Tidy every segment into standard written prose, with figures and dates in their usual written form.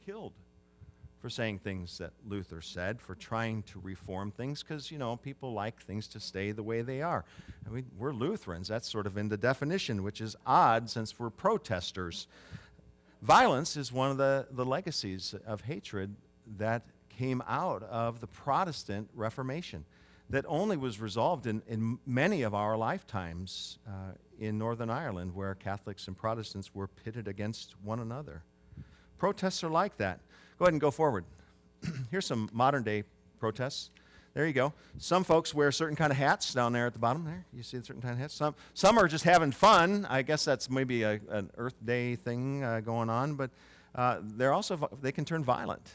killed for saying things that Luther said, for trying to reform things, because, people like things to stay the way they are. I mean, we're Lutherans. That's sort of in the definition, which is odd since we're protesters. Violence is one of the legacies of hatred that came out of the Protestant Reformation that only was resolved in many of our lifetimes in Northern Ireland, where Catholics and Protestants were pitted against one another. Protests are like that. Go ahead and go forward. Here's some modern-day protests. There you go. Some folks wear certain kind of hats down there at the bottom there. You see certain kind of hats. Some are just having fun. I guess that's maybe an Earth Day thing going on, but they can turn violent.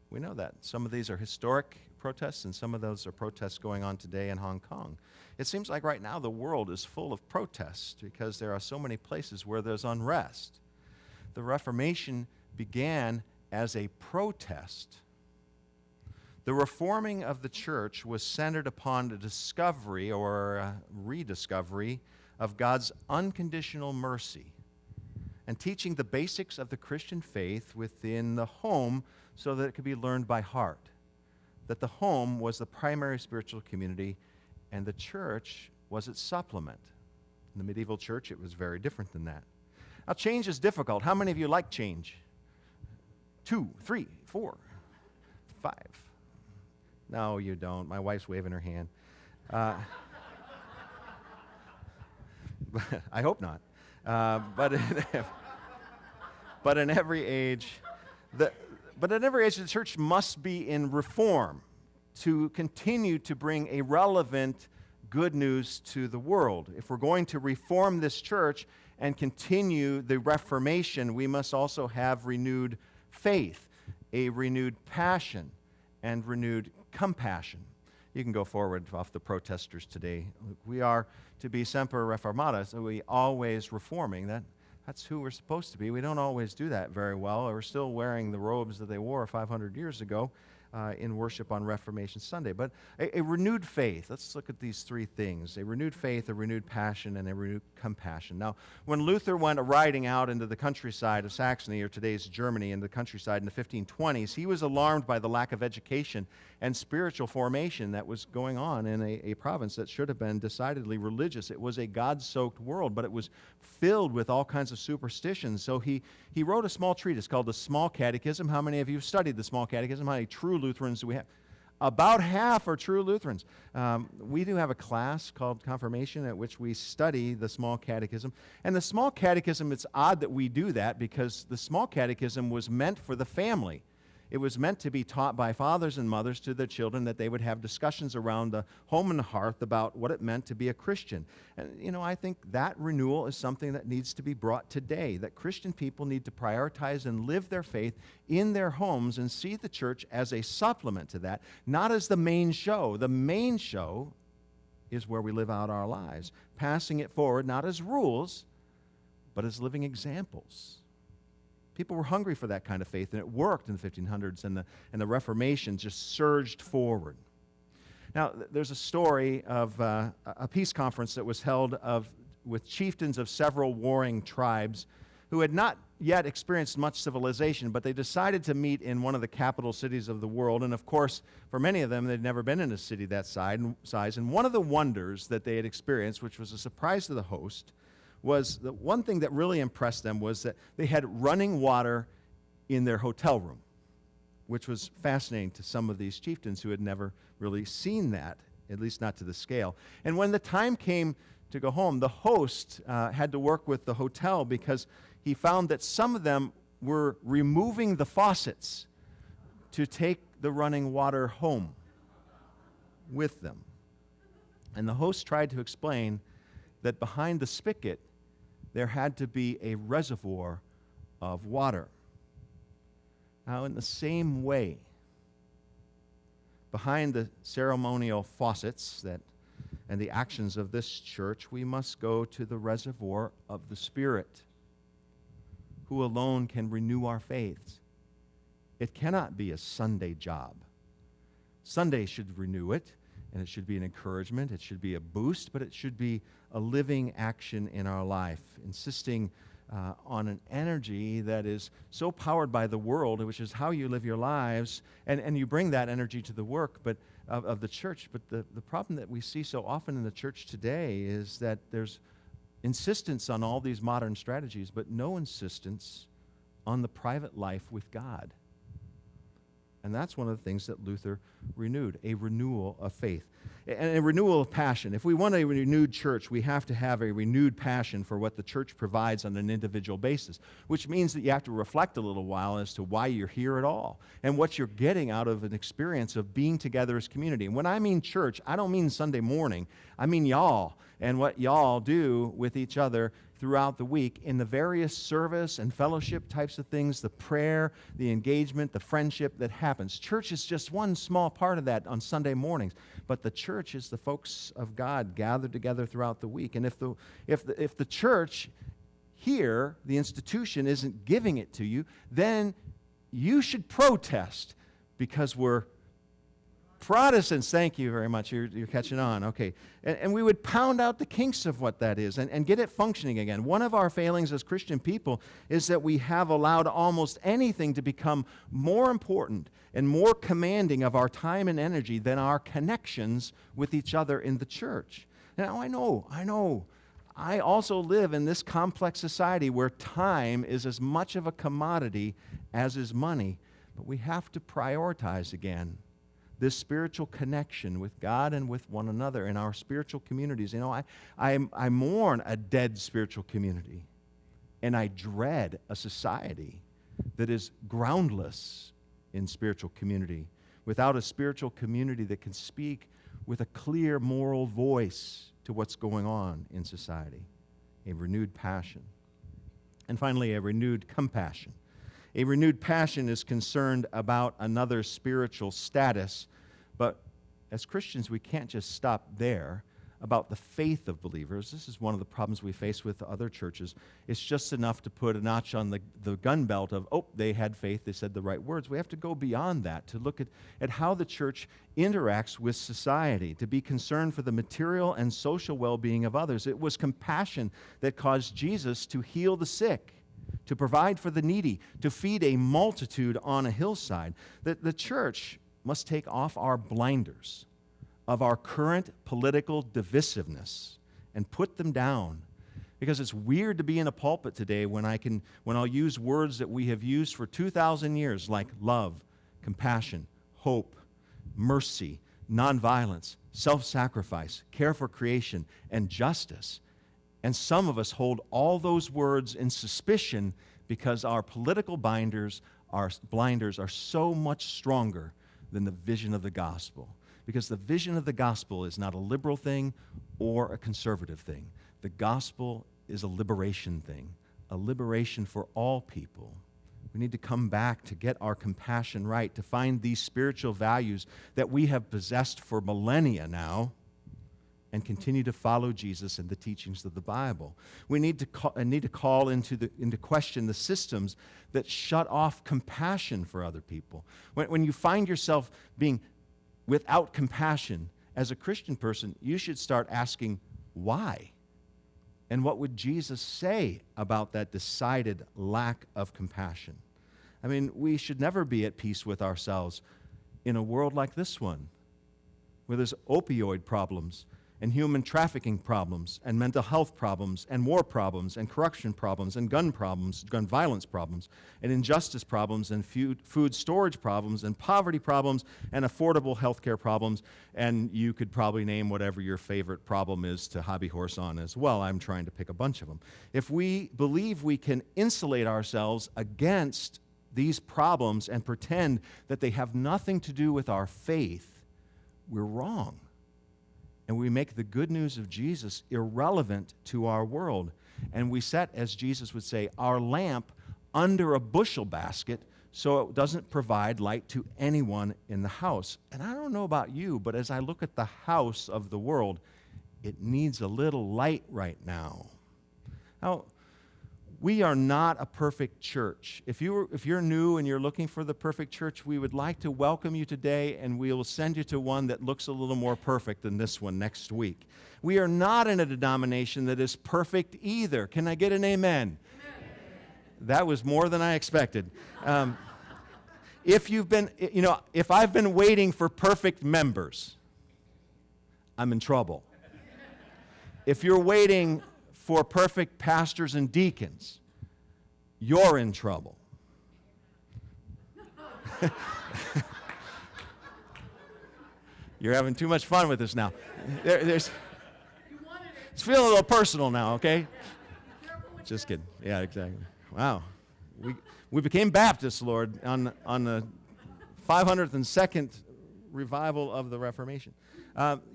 We know that. Some of these are historic protests, and some of those are protests going on today in Hong Kong. It seems like right now the world is full of protests because there are so many places where there's unrest. The Reformation began as a protest. The reforming of the church was centered upon the discovery or rediscovery of God's unconditional mercy and teaching the basics of the Christian faith within the home so that it could be learned by heart. That the home was the primary spiritual community and the church was its supplement. In the medieval church, it was very different than that. Now, change is difficult. How many of you like change? 2, 3, 4, 5. No, you don't. My wife's waving her hand. I hope not. But in every age, the church must be in reform to continue to bring a relevant good news to the world. If we're going to reform this church and continue the Reformation, we must also have renewed faith, a renewed passion, and renewed compassion. You can go forward off the protesters today. We are to be semper reformata, so we always reforming. That's who we're supposed to be. We don't always do that very well. We're still wearing the robes that they wore 500 years ago in worship on Reformation Sunday. But a renewed faith. Let's look at these three things. A renewed faith, a renewed passion, and a renewed compassion. Now, when Luther went riding out into the countryside of Saxony, or today's Germany, in the countryside in the 1520s, he was alarmed by the lack of education and spiritual formation that was going on in a province that should have been decidedly religious. It was a God-soaked world, but it was filled with all kinds of superstitions. So he wrote a small treatise called the Small Catechism. How many of you have studied the Small Catechism? How many true Lutherans do we have? About half are true Lutherans. We do have a class called Confirmation at which we study the Small Catechism. And the Small Catechism, it's odd that we do that because the Small Catechism was meant for the family. It was meant to be taught by fathers and mothers to their children, that they would have discussions around the home and hearth about what it meant to be a Christian. And, I think that renewal is something that needs to be brought today, that Christian people need to prioritize and live their faith in their homes and see the church as a supplement to that, not as the main show. The main show is where we live out our lives, passing it forward not as rules, but as living examples. People were hungry for that kind of faith, and it worked in the 1500s, and the Reformation just surged forward. Now, there's a story of a peace conference that was held with chieftains of several warring tribes who had not yet experienced much civilization, but they decided to meet in one of the capital cities of the world. And of course, for many of them, they'd never been in a city that size. And one of the wonders that they had experienced, which was a surprise to the host, was the one thing that really impressed them was that they had running water in their hotel room, which was fascinating to some of these chieftains who had never really seen that, at least not to the scale. And when the time came to go home, the host had to work with the hotel because he found that some of them were removing the faucets to take the running water home with them. And the host tried to explain that behind the spigot there had to be a reservoir of water. Now, in the same way, behind the ceremonial faucets and the actions of this church, we must go to the reservoir of the Spirit, who alone can renew our faiths. It cannot be a Sunday job. Sunday should renew it, and it should be an encouragement, it should be a boost, but it should be a living action in our life, insisting on an energy that is so powered by the world, which is how you live your lives, and you bring that energy to the work of the church. But the problem that we see so often in the church today is that there's insistence on all these modern strategies, but no insistence on the private life with God. And that's one of the things that Luther renewed, a renewal of faith and a renewal of passion. If we want a renewed church, we have to have a renewed passion for what the church provides on an individual basis, which means that you have to reflect a little while as to why you're here at all and what you're getting out of an experience of being together as community. And when I mean church, I don't mean Sunday morning. I mean y'all and what y'all do with each other throughout the week in the various service and fellowship types of things, the prayer, the engagement, the friendship that happens. Church is just one small part of that on Sunday mornings, but the church is the folks of God gathered together throughout the week. And if the church here, the institution, isn't giving it to you, then you should protest because we're Protestants. Thank you very much. You're catching on. Okay. And we would pound out the kinks of what that is and get it functioning again. One of our failings as Christian people is that we have allowed almost anything to become more important and more commanding of our time and energy than our connections with each other in the church. Now, I know. I also live in this complex society where time is as much of a commodity as is money, but we have to prioritize again this spiritual connection with God and with one another in our spiritual communities. You know, I mourn a dead spiritual community, and I dread a society that is groundless in spiritual community, without a spiritual community that can speak with a clear moral voice to what's going on in society. A renewed passion. And finally, a renewed compassion. A renewed passion is concerned about another's spiritual status, but as Christians, we can't just stop there about the faith of believers. This is one of the problems we face with other churches. It's just enough to put a notch on the gun belt of, oh, they had faith, they said the right words. We have to go beyond that to look at how the church interacts with society, to be concerned for the material and social well-being of others. It was compassion that caused Jesus to heal the sick, to provide for the needy, to feed a multitude on a hillside. The church must take off our blinders of our current political divisiveness and put them down. Because it's weird to be in a pulpit today when I'll use words that we have used for 2,000 years like love, compassion, hope, mercy, nonviolence, self-sacrifice, care for creation, and justice. And some of us hold all those words in suspicion because our political blinders are so much stronger than the vision of the gospel. Because the vision of the gospel is not a liberal thing or a conservative thing. The gospel is a liberation thing, a liberation for all people. We need to come back to get our compassion right, to find these spiritual values that we have possessed for millennia now, and continue to follow Jesus and the teachings of the Bible. We need to call into question the systems that shut off compassion for other people. When you find yourself being without compassion as a Christian person, you should start asking why. And what would Jesus say about that decided lack of compassion? I mean, we should never be at peace with ourselves in a world like this one, where there's opioid problems, and human trafficking problems, and mental health problems, and war problems, and corruption problems, and gun problems, gun violence problems, and injustice problems, and food storage problems, and poverty problems, and affordable health care problems, and you could probably name whatever your favorite problem is to hobby horse on as well. I'm trying to pick a bunch of them. If we believe we can insulate ourselves against these problems and pretend that they have nothing to do with our faith, we're wrong. And we make the good news of Jesus irrelevant to our world. And we set, as Jesus would say, our lamp under a bushel basket so it doesn't provide light to anyone in the house. And I don't know about you, but as I look at the house of the world, it needs a little light right now. Now, we are not a perfect church. If you're new and you're looking for the perfect church, we would like to welcome you today, and we will send you to one that looks a little more perfect than this one next week. We are not in a denomination that is perfect either. Can I get an amen? That was more than I expected. If I've been waiting for perfect members, I'm in trouble. If you're waiting for perfect pastors and deacons, you're in trouble. You're having too much fun with this now. It's feeling a little personal now, okay? Just kidding. Yeah, exactly. Wow. We became Baptists, Lord, on the 502nd revival of the Reformation.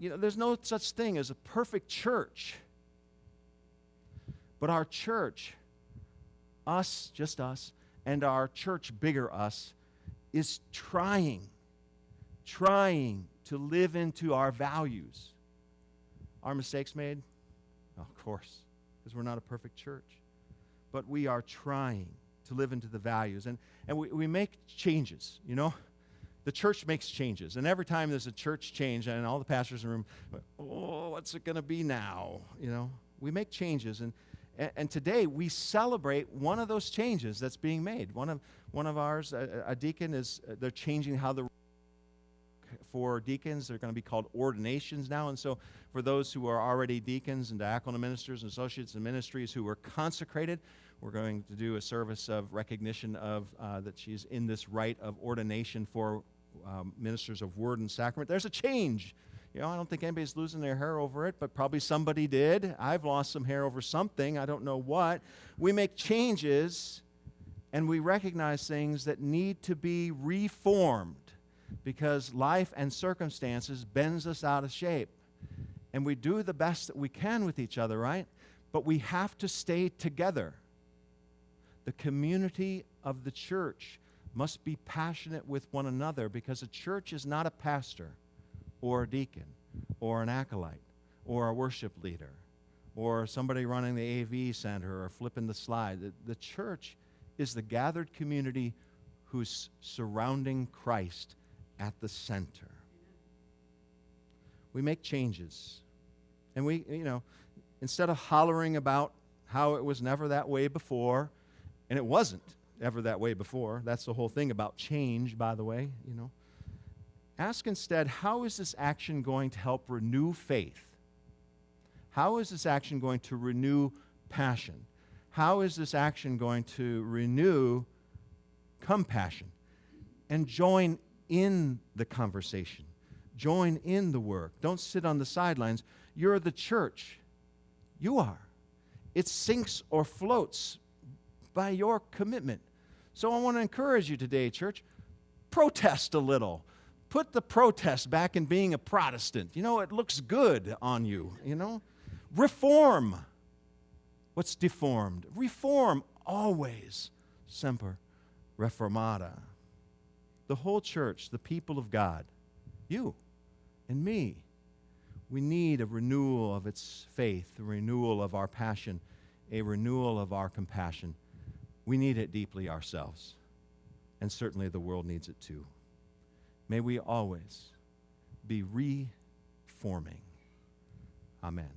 There's no such thing as a perfect church. But our church, us, just us, and our church, bigger us, is trying to live into our values. Are mistakes made? Of course, because we're not a perfect church. But we are trying to live into the values. And we make changes, The church makes changes. And every time there's a church change, and all the pastors in the room, oh, what's it going to be now? We make changes. And today we celebrate one of those changes that's being made. One of ours, a deacon, they're changing how for deacons. They're going to be called ordinations now. And so for those who are already deacons and diaconal ministers and associates in ministries who were consecrated, we're going to do a service of recognition of that she's in this rite of ordination for ministers of word and sacrament. There's a change. I don't think anybody's losing their hair over it, but probably somebody did. I've lost some hair over something. I don't know what. We make changes, and we recognize things that need to be reformed because life and circumstances bends us out of shape. And we do the best that we can with each other, right? But we have to stay together. The community of the church must be passionate with one another because a church is not a pastor or a deacon or an acolyte or a worship leader or somebody running the AV center or flipping the slide. The church is the gathered community who's surrounding Christ at the center. We make changes. And we, instead of hollering about how it was never that way before, and it wasn't ever that way before. That's the whole thing about change, by the way, Ask instead, how is this action going to help renew faith? How is this action going to renew passion? How is this action going to renew compassion? And join in the conversation. Join in the work. Don't sit on the sidelines. You're the church. You are. It sinks or floats by your commitment. So I want to encourage you today, church, protest a little. Put the protest back in being a Protestant. It looks good on you, Reform what's deformed. Reform always. Semper reformata. The whole church, the people of God, you and me, we need a renewal of its faith, a renewal of our passion, a renewal of our compassion. We need it deeply ourselves, and certainly the world needs it too. May we always be reforming. Amen.